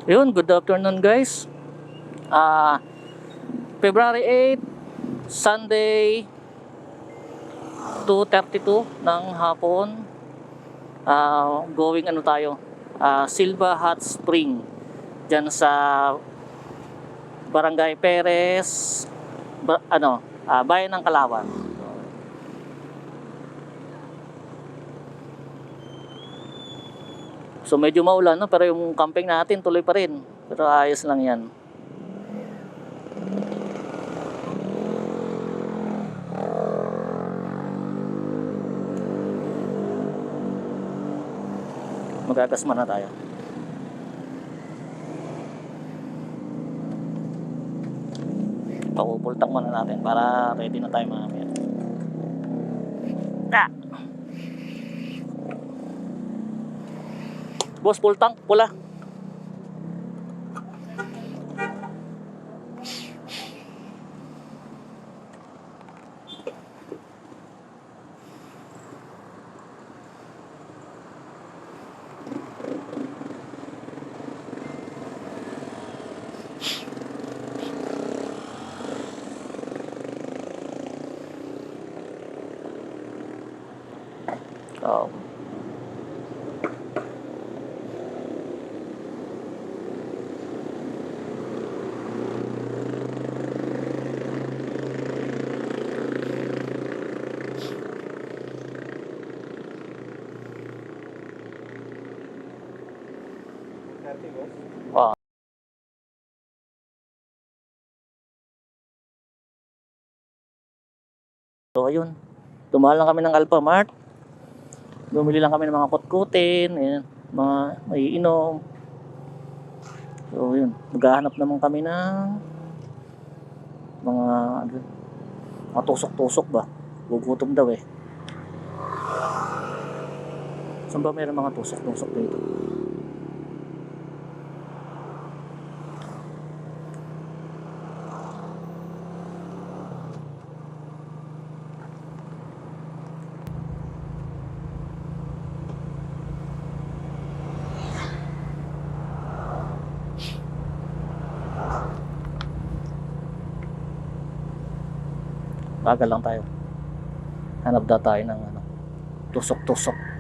Yun, good afternoon guys. February 8, Sunday, 2:32 ng hapon. Going ano tayo? Silva Hot Spring. Diyan sa Barangay Perez, Bayan ng Kalawan. So medyo maulan, no? Pero yung camping natin tuloy pa rin. Pero ayos lang yan. Magagasman na tayo. Pakupultak muna natin para ready na tayo mamaya. Boss, full tank, pula. Oh. Oh. So ayun, tumahan lang kami ng Alphamart. Bumili lang kami ng mga kutkutin, ayan, mga maiinom. So yun, maghahanap naman kami ng mga tusok-tusok ba? Gugutom daw eh. Saan ba mayroon mga tusok-tusok dito? Bagal lang tayo. Hanap daw tayo ng tusok-tusok.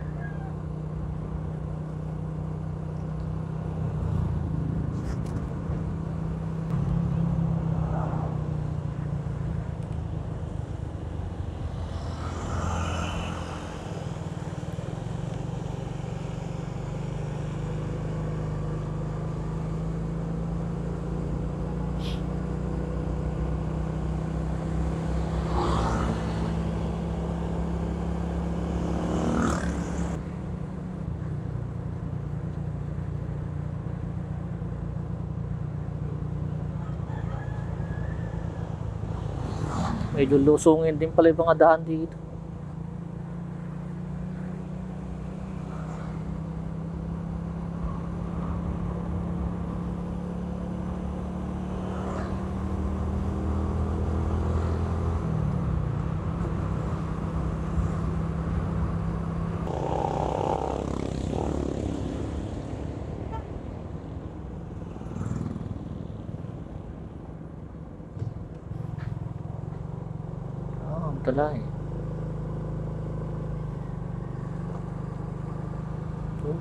Medyo lusungin din pala yung mga daan dito. Talay. Oh.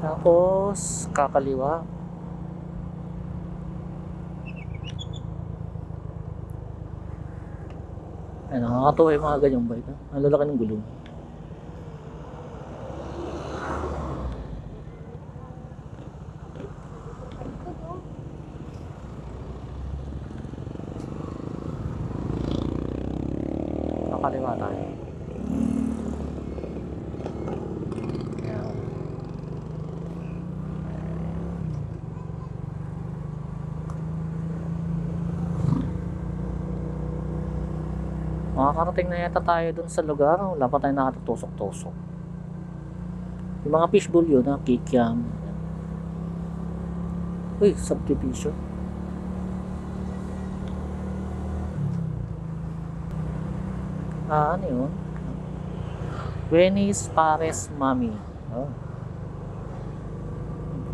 Tapos kakaliwa. Ay, nakakatuwa yung mga ganyang bike. Ang lalaki ng gulong. Kakaliwa tayo. Ayan. Makakarating na yata tayo dun sa lugar. Wala pa tayo nakatutusok-tusok. Yung mga fishbowl yun, kikiam. Uy, subdivision. Ano yun? Venice, Pares, Mami. Oh.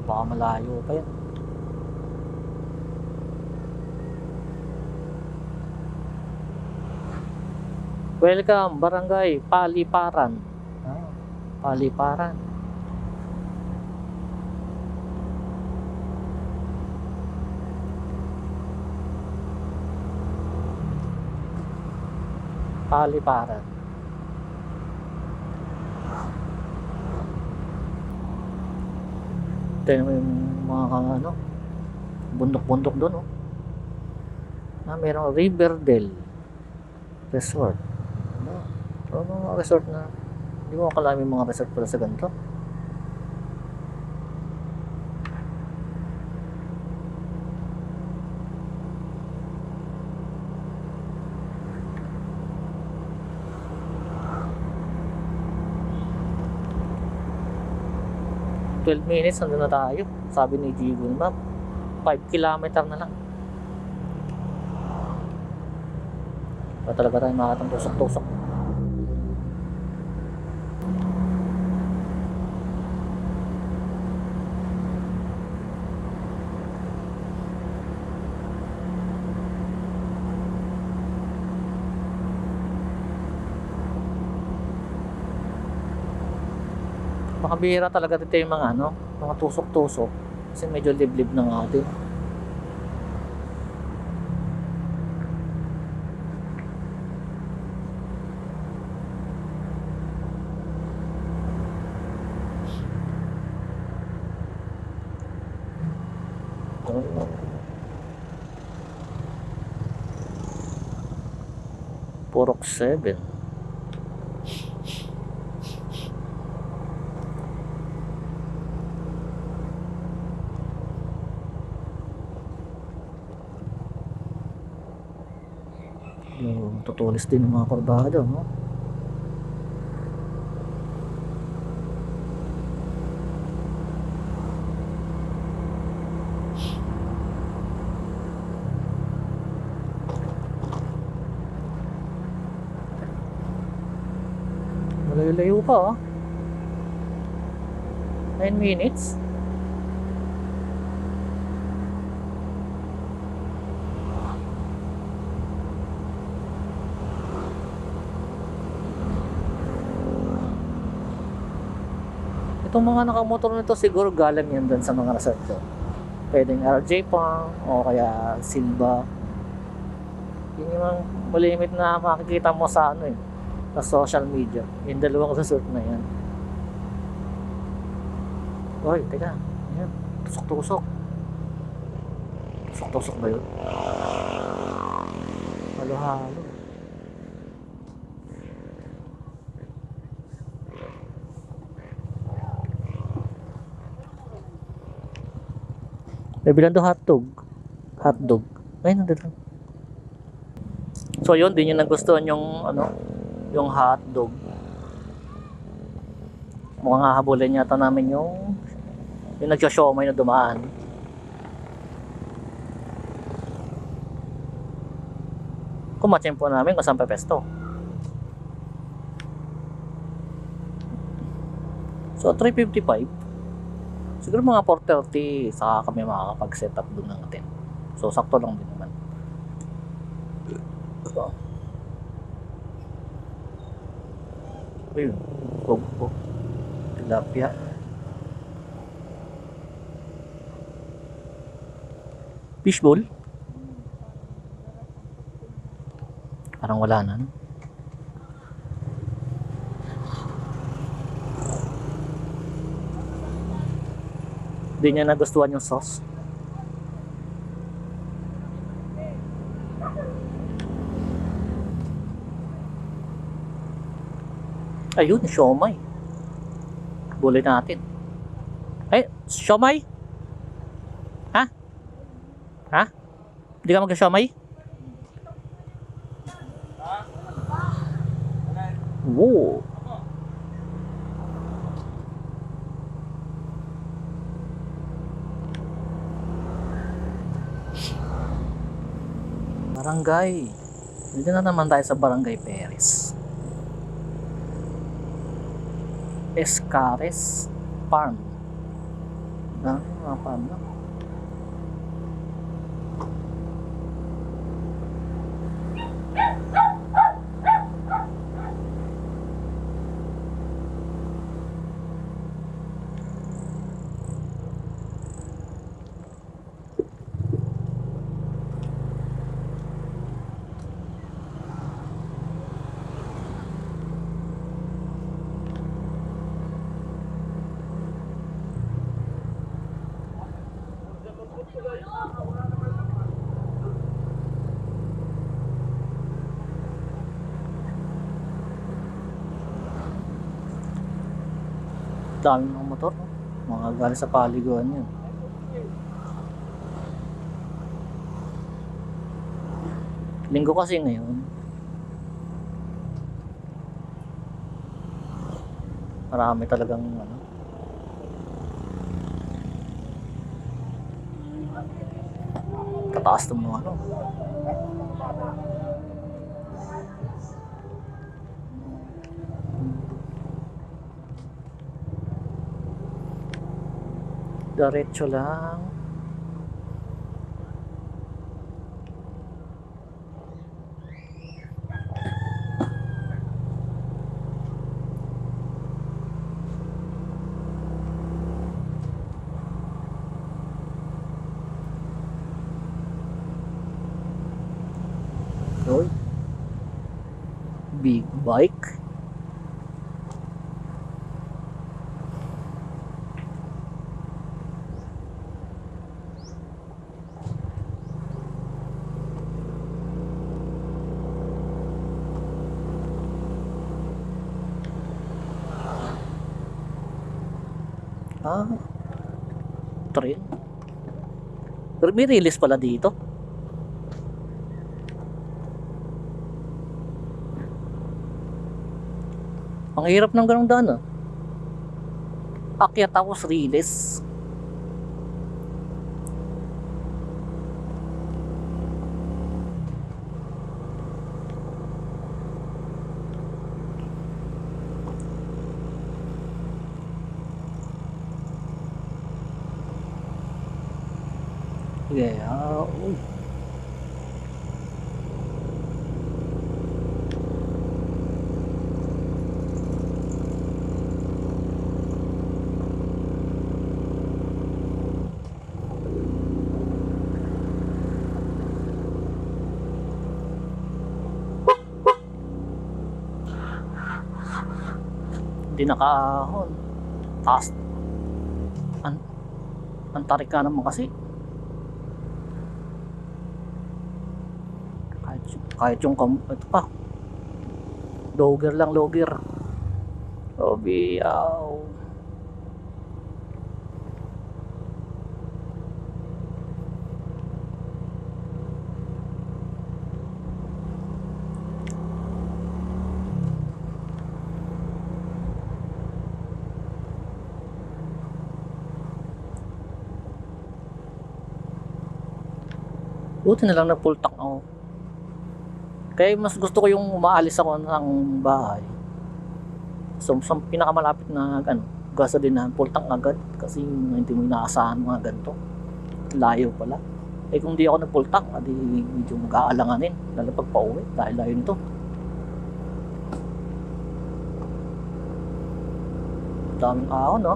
Baka malayo pa yun. Welcome, Barangay Paliparan. Paliparan. Paliparan. Ito yung mga ano, bundok-bundok doon. Mayroong Riverdale Resort. So, mga resort na hindi mo akala may mga resort pala sa ganito. "12 minutes, nandun na tayo." Sabi ni Google Map, 5 kilometer na lang. Ba talaga tayo makatang tusok-tusok. Makabihira talaga dito yung mga ano, mga tusok-tusok kasi medyo liblib na nga din. Purok 7. Yung tutulis din ng mga kurbada, no? Malayo-layo pa, 9 minutes. Itong mga nakamotor nito siguro galing yan dun sa mga resort ko. Pwedeng RJ Pang o kaya Silva. Yun yung malimit na makikita mo sa ano sa social media. Yung dalawang resort na yan. Oy, teka. Ayan. Tusok-tusok. Tusok-tusok ba yun? Halo-halo. May bilang doon hotdog. Ay, nandito. So yun, din yung nagustuhan yung ano, yung hotdog. Mukhang hahabulin yata namin yung nagsyo-siomay na dumaan. Kumatsin po namin kung saan pepesto. So 355. Siguro mga 4:30 saka kami makakapag-set up doon ng tent. So sakto lang din naman. Ayun, bugbo. Tilapia. Fishbowl. Parang wala na, no? Hindi niya nagustuhan yung sauce. Ayun, siomay. Bulay natin. Ay, siomay? Ha? Ha? Hindi ka mag-siomay? Wow. Barangay. Dito na naman tayo sa Barangay Perez. Escares Farm. Mga farm na. Dami ng motor, no? Mga galing sa paliguan yun. Linggo kasi ngayon. Marami talagang ano. Tataas ng mga ano. Diretso lang. Oy. Big bike. Train. Pero may release pala dito. Ang hirap ng ganong daan, ah. Akyat tapos release. Yeah. Uy. Hindi nakaahon. Taas. Ang tarik ka naman kasi. Kahit yung ito pa. Logger lang, logger. Oh, biyaw. Buti na lang na full tank ako. Kaya mas gusto ko yung umaalis ako ng bahay. So, sa pinakamalapit na gasolinahan, full tank agad. Kasi hindi mo inaasahan mga ganito. Layo pala. Eh kung di ako na full tank, adi medyo mag-aalanganin. Lalo pag pauwi, dahil layo nito. Daming ahon, no?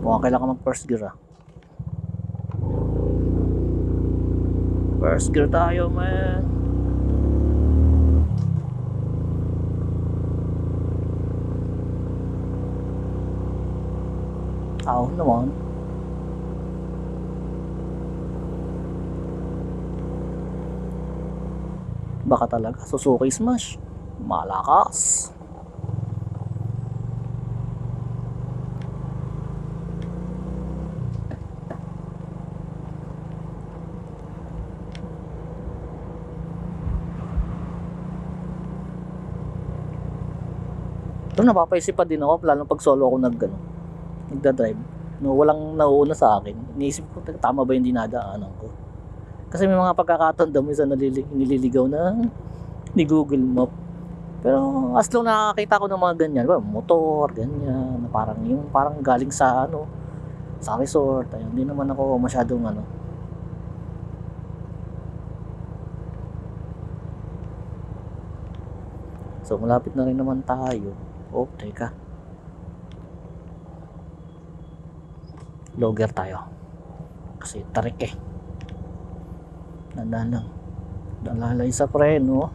Mukhang kailangan mag first gear, ah. First gear tayo, man. Ahon naman. Baka talaga Suzuki Smash. Malakas. Ito napapaisip pa din ako, lalo pag solo ako nagda-drive. No, walang nauuna sa akin. Iniisip ko, tama ba yung dinadaanan ko? Kasi may mga pagkakataon daw minsan nililigaw na ni Google Map. Pero as long nakakita ko ng mga ganyan, motor, ganyan, na parang yung parang galing sa ano, sa resort, ayun, hindi naman ako masyadong ano. So malapit na rin naman tayo. Oh, teka. Logger tayo. Kasi tarik eh. Dandan lang. Dalalay sa preno.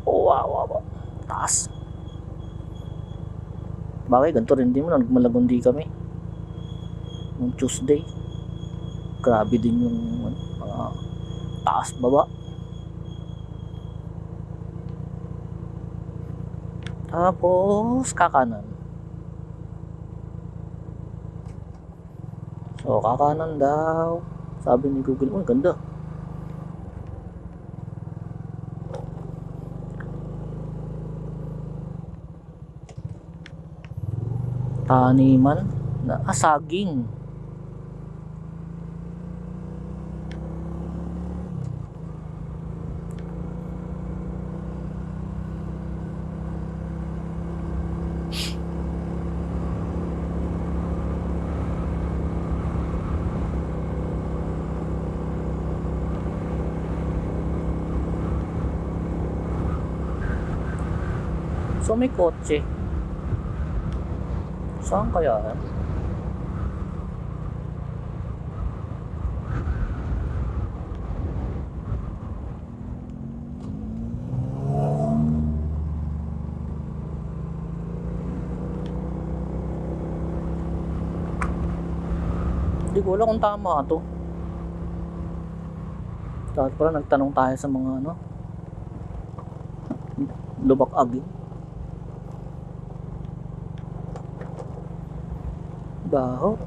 Oh, wow. Taas. Bagay, ganito rin din mo. Nagmalagundi kami. Nung Tuesday. Grabe din yung mga taas baba. Tapos, kakanan. So, kakanan daw. Sabi ni Google, oh, ganda. Taniman na saging. So may kotse. Saan kaya yan? Hindi ko alam kung tama to. Dapat pala nagtanong tayo sa mga ano, lubak-agi. Baho.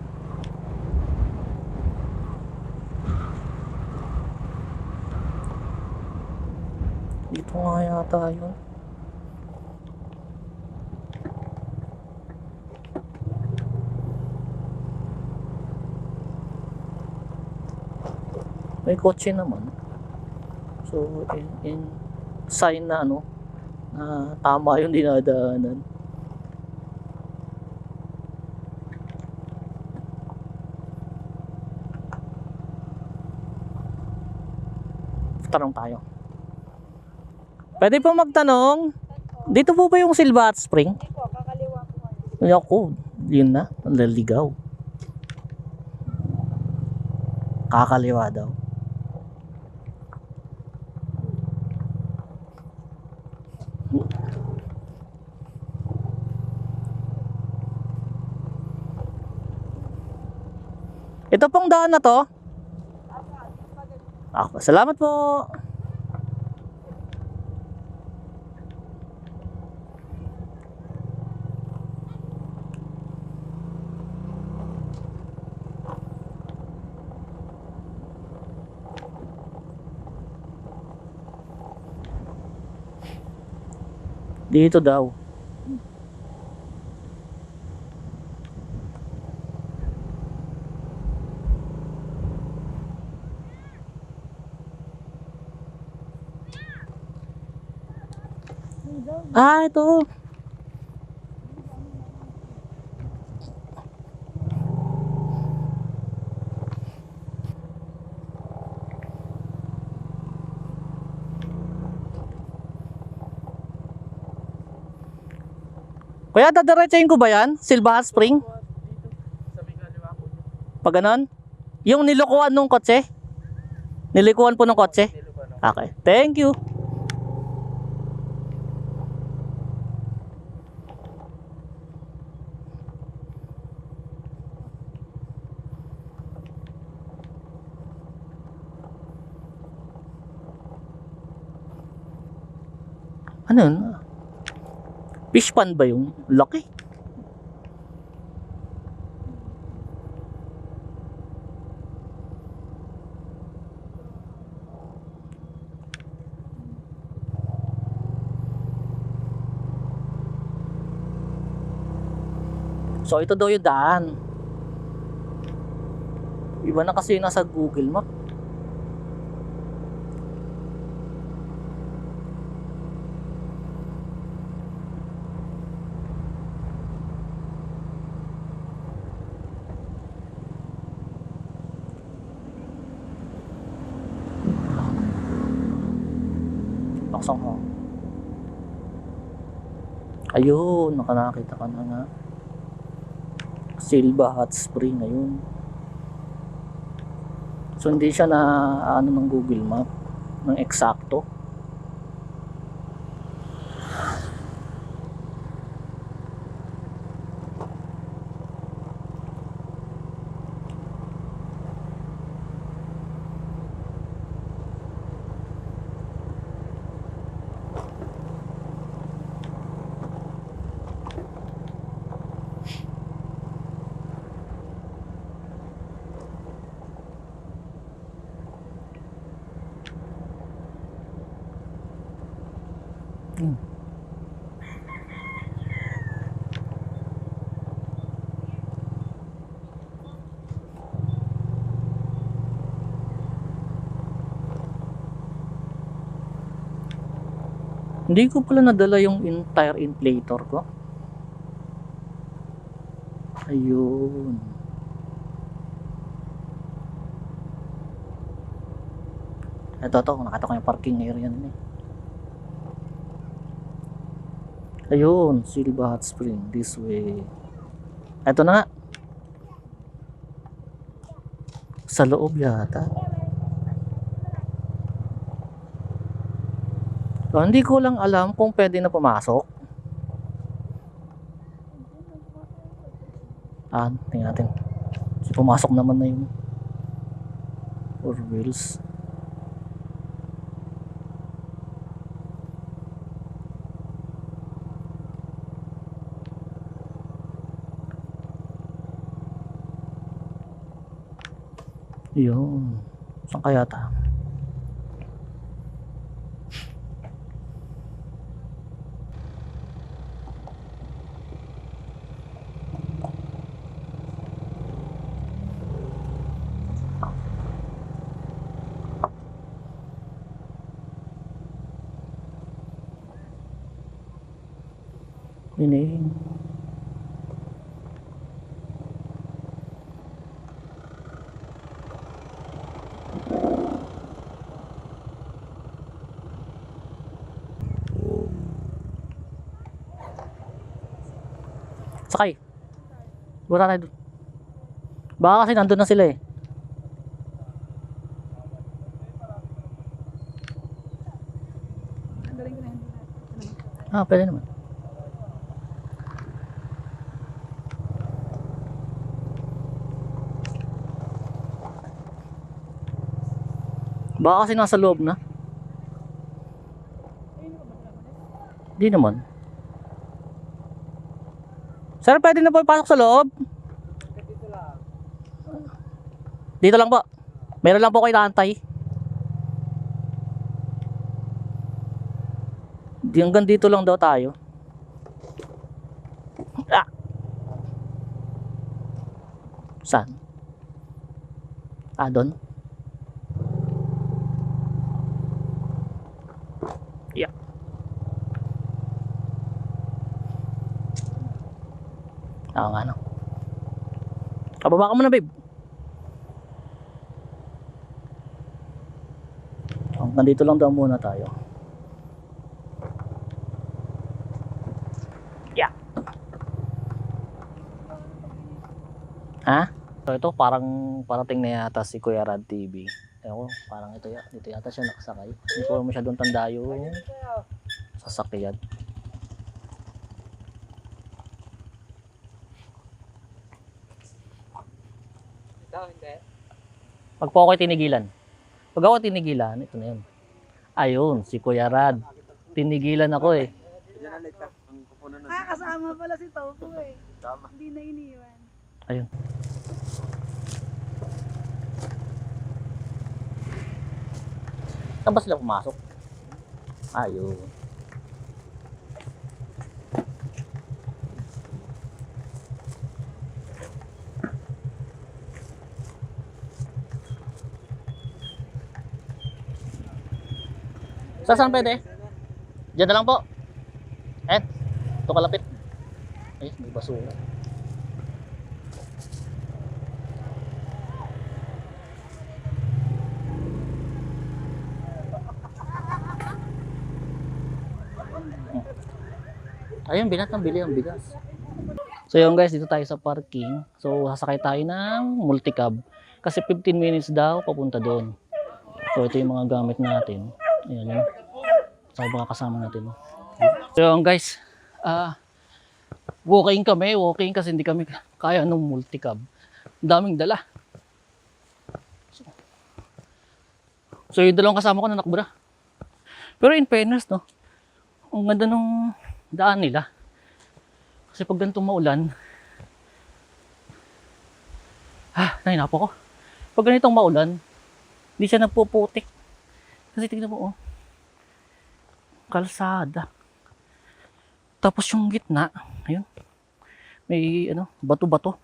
Dito nga yata yun. May kotse naman. So, in sign na ano, na tama yung dinadaanan. Tanong tayo. Pwede po magtanong, dito po ba yung Silva Hot Spring? Hindi po, kakaliwa po kayo. Ay ako, yun na, naliligaw. Kakaliwa daw. Ito pong daan na to. Salamat po. Dito daw. Ah, ito. Kuya, dadiretsahin ko ba yan? Silva Hot Spring? Pag ganon? Yung nilukuan nung kotse? Nilikuan po ng kotse? Okay, thank you. Ano yun? Fish pan ba yung laki? So ito daw yung daan. Iba na kasi yung nasa Google Map. Laksang ha. Ayun, nakakita ka na nga. Silva Hot Spring, ayun. So hindi siya na ano ng Google Map ng eksakto. Hindi ko pala nadala yung entire inflator ko. Ayun. Ito, nakita ko yung parking area na eh. Ayun, Silva Hot Spring, this way. Ito na nga. Sa loob yata. So, hindi ko lang alam kung pwede na pumasok. Tingnan natin. Kasi pumasok naman na yung 4 wheels. Yun. Saan kaya ta? Yun eh. Sakay. Bura tayo doon. Baka kasi nandun na sila eh. Pwede naman. Baka kasi nasa loob na. Di naman. Sir, pwede na po ipasok sa loob? Dito lang. Dito lang po. Meron lang po kayo naantay. Hanggang dito lang daw tayo. Saan? Doon? Yeah. Nga no. Kababa ka muna, babe. Nandito lang daw muna tayo. Yeah. So ito parang parating na yata si Kuya Rad TV. Ewan ko, parang dito yata siya nakasakay. Hindi ko masyadong tanda yung sasakyan. Hindi. Pag po ako tinigilan. Pag ako tinigilan, ito na yun. Ayun, si Kuya Rad. Tinigilan ako eh. Kasama pala si Topo eh. Hindi na iniwan. Ayun. Saan ba sila pumasok? Ayun. Saan pwede? Diyan na lang po. Ito kalapit. Ay, may basura. Ayun, bili ang bigas. So yun guys, dito tayo sa parking. So sasakay tayo ng multicab. Kasi 15 minutes daw papunta doon. So ito yung mga gamit natin. Ayan yun. Sa mga kasama natin. So yun guys, walking kasi hindi kami kaya ng multicab. Ang daming dala. So yung dalawang kasama ko na nakbura. Pero in fairness, no, ang ganda nung daan nila. Kasi pag ganitong maulan, nahinapo ko. Pag ganitong maulan, hindi siya nagpuputik. Kasi tingnan mo, oh, kalsada. Tapos yung gitna, ayun, may bato-bato.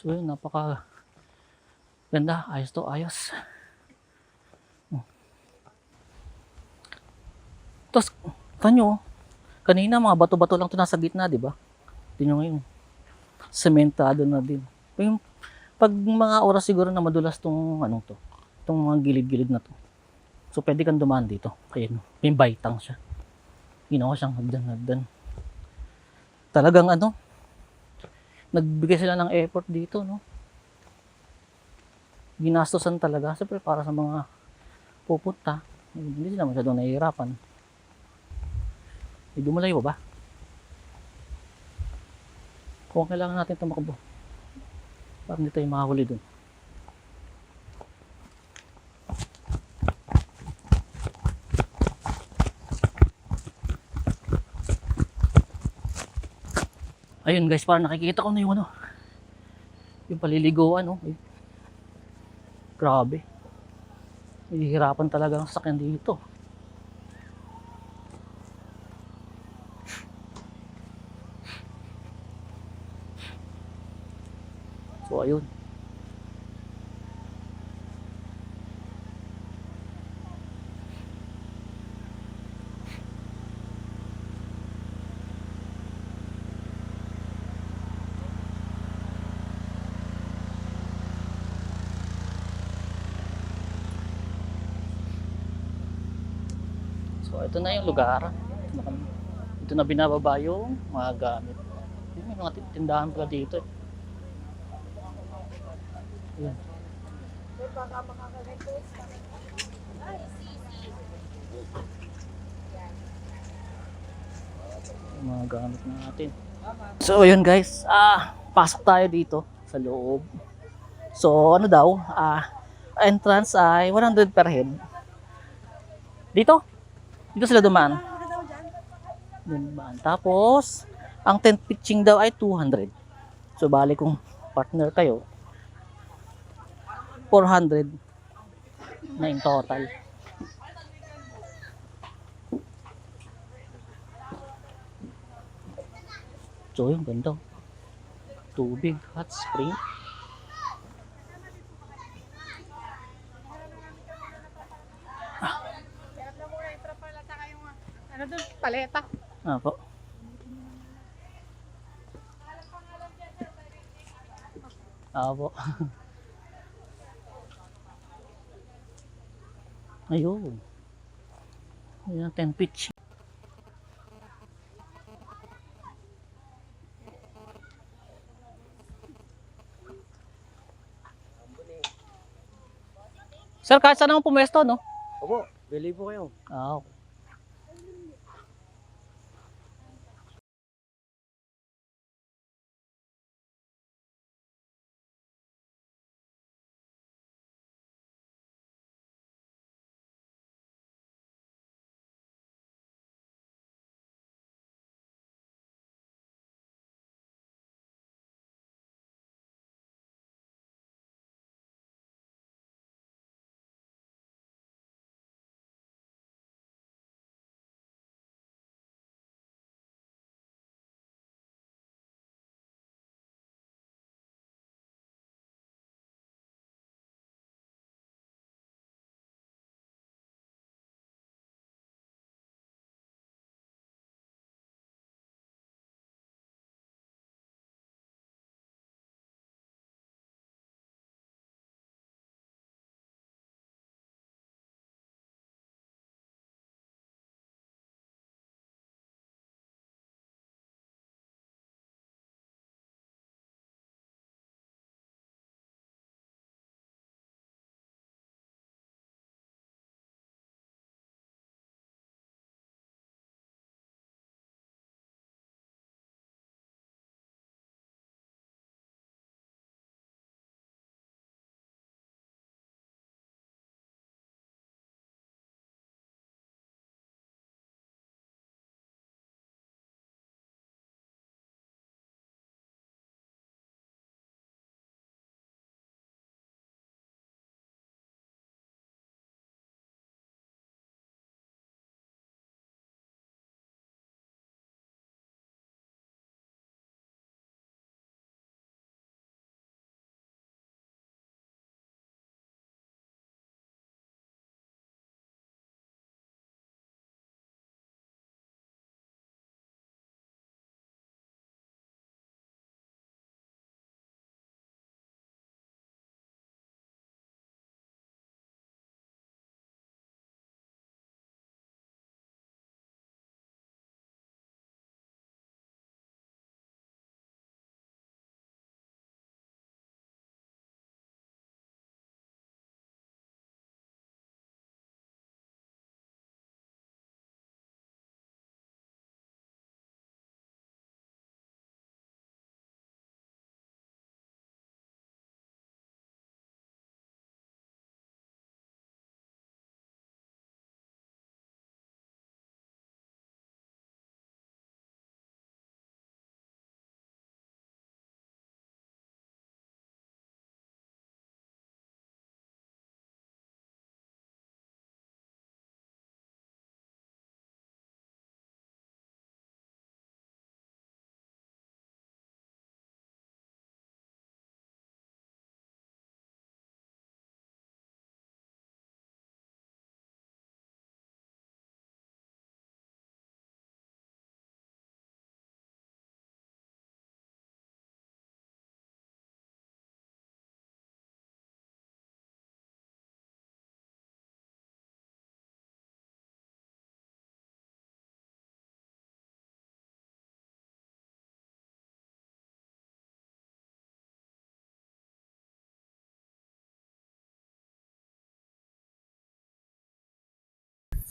So yun, napaka ganda, ayos to, ayos. Tapos, kanyo, kanina mga bato-bato lang to nasa gitna, di ba? Tingnan mo ngayon, sementado na din. Yung, pag mga oras siguro na madulas tong itong mga gilid-gilid na to. So pwede kang dumaan dito. Ayun, may baitang siya. Ginawa siyang hagdan-hagdan. Talagang nagbigay sila ng effort dito, no? Ginastosan talaga. Siyempre para sa mga pupunta, hindi sila masyadong nahihirapan. Dumalayo ba? Kung kailangan natin tumakbo. Para hindi tayo makahuli dun. Ayun guys, parang nakikita ko na yung yung paliliguan, no? Ayun. Grabe. Hihirapan talaga ang sasakyan dito. So ayun. So ito na yung lugar. Ito na binababa yung mga gamit. May mga tindahan pala dito. Ayan. Yung mga gamit natin. So ayun guys, pasok tayo dito sa loob. So daw, entrance ay 100 per head. Dito? Dito sila dumaan. Tapos, ang tent pitching daw ay 200. So bali kung partner kayo, 400 na in total. So yung ganda. Tubig, hot spring. Ano doon? Paleta. Po. Po. Ayun. Ayun ang 10 pitch. Sir, kahit saan naman pumesto, no? Opo, bili po kayo. Okay.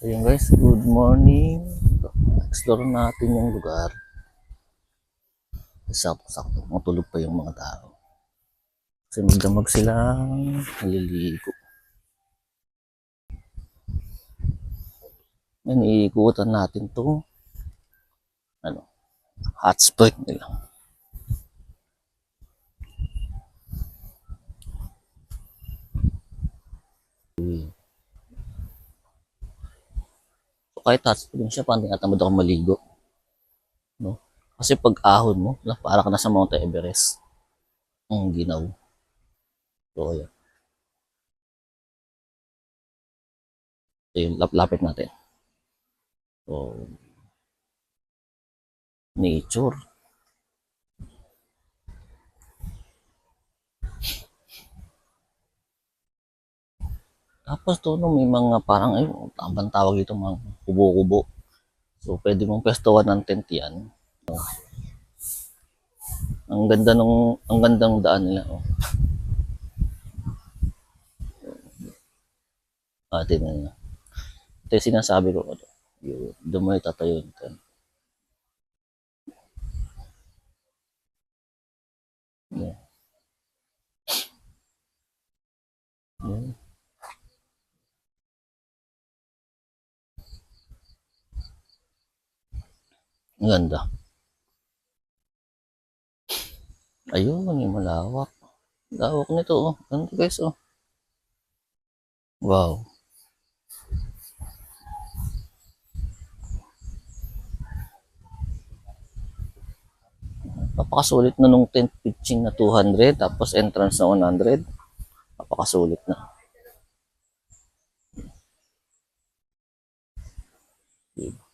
Ayun guys, good morning. Explore natin yung lugar. Sakto-sakto, matulog pa yung mga tao. Kasi magdamag silang naliligo. Yan, iikutan natin to hot spot nila. So, kahit hot spot din siya, parang tinatamad ako maligo. No? Kasi pag ahon mo, para ka na sa Mount Everest. Ang ginaw. So, ayan. So, yun, lapit natin. So, nature. Tapos to, no, may mga parang, ay, ang tawag dito, mga kubo-kubo. So, pwede mong pwestuhan ng tent yan. Ang gandang daan nila. Oh. Tingnan nyo. Ito yung sinasabi ko. Doon mo itatayo yung tent. Yeah. Yeah. Ang ganda. Ayun, yung malawak. Lawak nito, oh. Ganito guys, oh. Wow. Napakasulit na nung tent pitching na 200, tapos entrance na 100. Napakasulit na. Diba?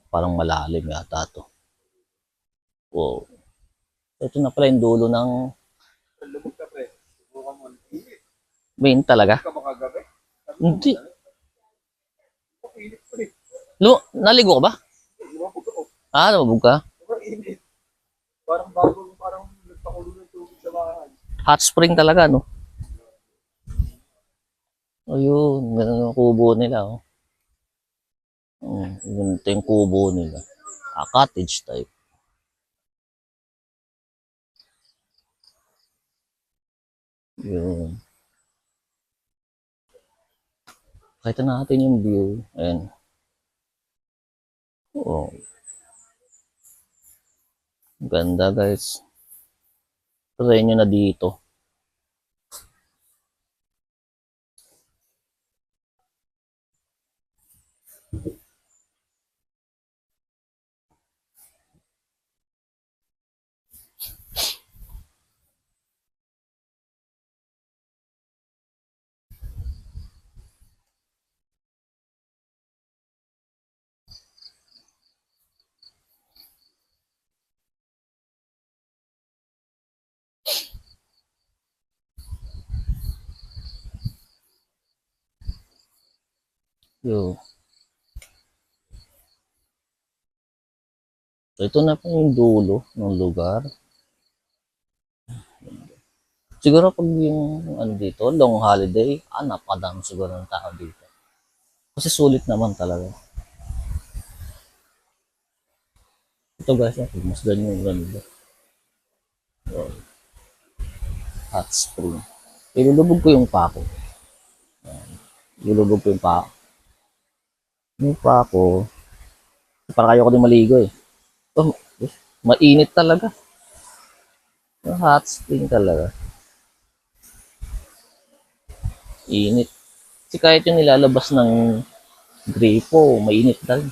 Parang malalim yata to. Wow. Ito na pala yung dulo ng Lumog ka, pre. Subukan mo. main talaga. Ka makagabi? Hindi. Init, pre. Naligo ka ba? Lumabog ako. Lumabog ka? Sobrang init. Parang nagpakulo ng tubig sa bahay. Hot spring talaga, no? Ayun, ganun yung kubo nila, oh. Ganito yung kubo nila. Cottage type. Yun. Pakita natin yung view. Ayan. Oh. Ganda, guys. Try nyo na dito. Yun. So, ito na po yung dulo ng lugar. Siguro pag yung dito, long holiday, napakadami siguro ng tao dito. Kasi sulit naman talaga. Ito guys, mas ganyan yung ganda. So, hot spring. Ilulubog ko yung pako. Ilulubog ko yung pako. Yung pako, para kayo ko din maligo eh. Oh, mainit talaga. Yung hot spring talaga. Init. Kasi kahit yung nilalabas ng gripo, mainit talaga.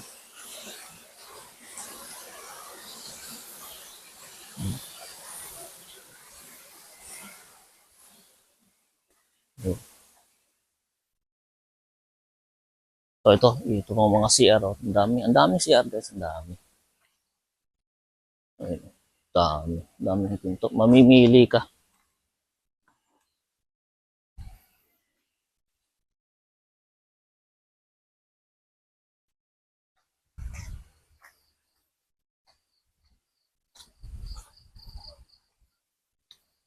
So ito mga CR. Oh. Ang daming CR guys, ang dami. Ayun, daming pinto. Mamimili ka.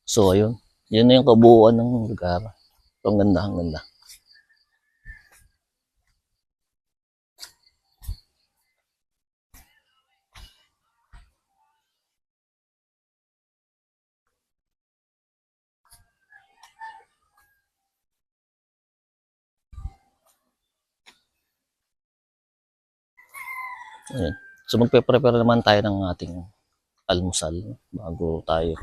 So ayun, yun na yung kabuuan ng lugar. So, ang ganda, ang ganda. Ayun. So magpe-prepare naman tayo ng ating almusal bago tayo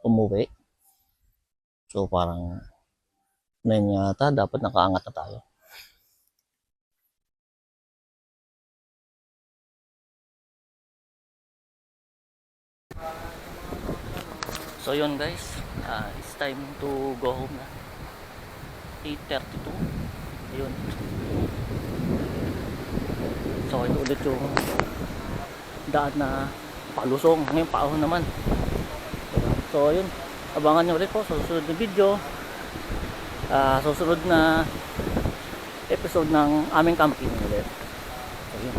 umuwi. So parang 9 yata, dapat nakaangat na tayo. So yun guys, it's time to go home na. 8:32. Ayun. So ito ulit yung daan na palusong. Ngayon paahon naman. So yun, abangan nyo ulit po sa susunod na video. Susunod na episode ng aming camping ulit. So yun.